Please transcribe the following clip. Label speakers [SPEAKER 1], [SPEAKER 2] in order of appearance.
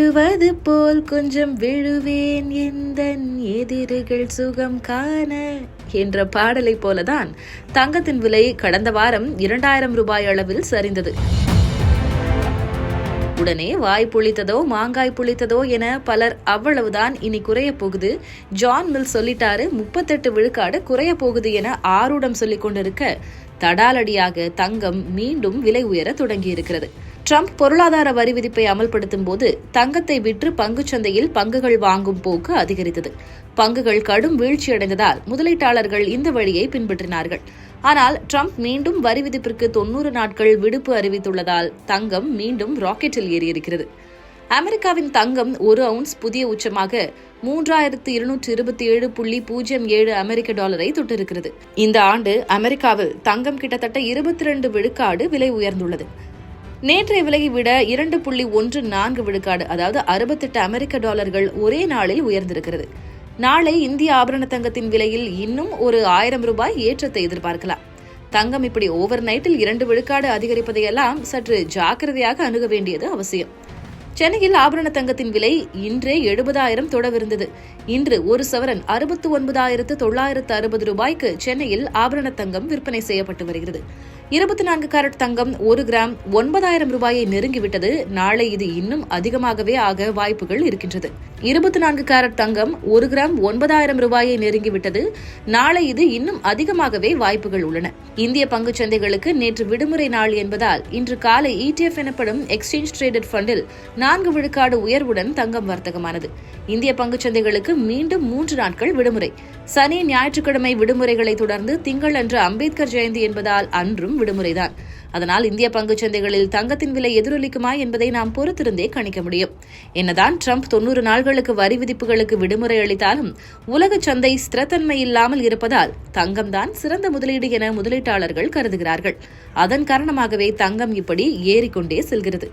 [SPEAKER 1] விழுவது போல் கொஞ்சம் விழுவேன் எந்தன் எதிரிகள் சுகம் காண என்ற பாடலை போலதான் தங்கத்தின் விலை கடந்த வாரம் 2000 ரூபாய் அளவில் சரிந்தது. உடனே வாய் புளித்ததோ மாங்காய் புளித்ததோ என பலர் அவ்வளவுதான் இனி குறைய போகுது, ஜான் மில் சொல்லிட்டாரு 38 விழுக்காடு குறைய போகுது என ஆரூடம் சொல்லிக் கொண்டிருக்க தடாலடியாக தங்கம் மீண்டும் விலை உயர தொடங்கி இருக்கிறது. ட்ரம்ப் பொருளாதார வரி விதிப்பை அமல்படுத்தும் போது தங்கத்தை விற்று பங்குச்சந்தையில் பங்குகள் வாங்கும் போக்கு அதிகரித்தது. பங்குகள் கடும் வீழ்ச்சியடைந்ததால் முதலீட்டாளர்கள் இந்த வழியை பின்பற்றினார்கள். ஆனால் ட்ரம்ப் மீண்டும் வரி விதிப்பிற்கு 90 நாட்கள் விடுப்பு அறிவித்துள்ளதால் தங்கம் மீண்டும் ராக்கெட்டில் ஏறியிருக்கிறது. அமெரிக்காவின் தங்கம் ஒரு அவுன்ஸ் புதிய உச்சமாக 3227.07 அமெரிக்க டாலரை தொட்டிருக்கிறது. இந்த ஆண்டு அமெரிக்காவில் தங்கம் கிட்டத்தட்ட 22 விழுக்காடு விலை உயர்ந்துள்ளது. நேற்றைய விலையை விட 2.14 விழுக்காடு, அதாவது 68 அமெரிக்க டாலர்கள் ஒரே நாளில் உயர்ந்திருக்கிறது. நாளை இந்திய ஆபரண தங்கத்தின் விலையில் இன்னும் ஒரு 1000 ரூபாய் ஏற்றத்தை எதிர்பார்க்கலாம். தங்கம் இப்படி ஓவர் நைட்டில் 2 விழுக்காடு அதிகரிப்பதையெல்லாம் சற்று ஜாக்கிரதையாக அணுக வேண்டியது அவசியம். சென்னையில் ஆபரண தங்கத்தின் விலை இன்றே 70,000 தொடவிருந்தது. இன்று ஒரு சவரன் 69,960 ரூபாய்க்கு சென்னையில் ஆபரண தங்கம் விற்பனை செய்யப்பட்டு வருகிறது. 24 கேரட் தங்கம் 1 கிராம் 9,000 ரூபாயை நெருங்கிவிட்டது. நாளை இது இன்னும் அதிகமாகவே ஆக வாய்ப்புகள் இருக்கின்றது. 24 கேரட் தங்கம் 1 கிராம் 9,000 ரூபாயை நெருங்கிவிட்டது. நாளை இது இன்னும் அதிகமாகவே வாய்ப்புகள் உள்ளன. இந்திய பங்குச் சந்தைகளுக்கு நேற்று விடுமுறை நாள் என்பதால் இன்று காலை ETF எனப்படும் எக்ஸ்சேஞ்ச் ட்ரேடட் ஃபண்டில் 4 விழுக்காடு உயர்வுடன் தங்கம் வர்த்தகமானது. இந்திய பங்குச் சந்தைகளுக்கு மீண்டும் 3 நாட்கள் விடுமுறை. சனி ஞாயிற்றுக்கிழமை விடுமுறைகளை தொடர்ந்து திங்கள் அன்று அம்பேத்கர் ஜெயந்தி என்பதால் அன்றும் விடுமுறைதான். அதனால் இந்திய பங்குச் சந்தைகளில் தங்கத்தின் விலை எதிரொலிக்குமா என்பதை நாம் பொறுத்திருந்தே கணிக்க முடியும். என்னதான் ட்ரம்ப் 90 நாட்களுக்கு வரி விதிப்புகளுக்கு விடுமுறை அளித்தாலும் உலக சந்தை ஸ்திரத்தன்மை இல்லாமல் இருப்பதால் தங்கம்தான் சிறந்த முதலீடு என முதலீட்டாளர்கள் கருதுகிறார்கள். அதன் காரணமாகவே தங்கம் இப்படி ஏறிக்கொண்டே செல்கிறது.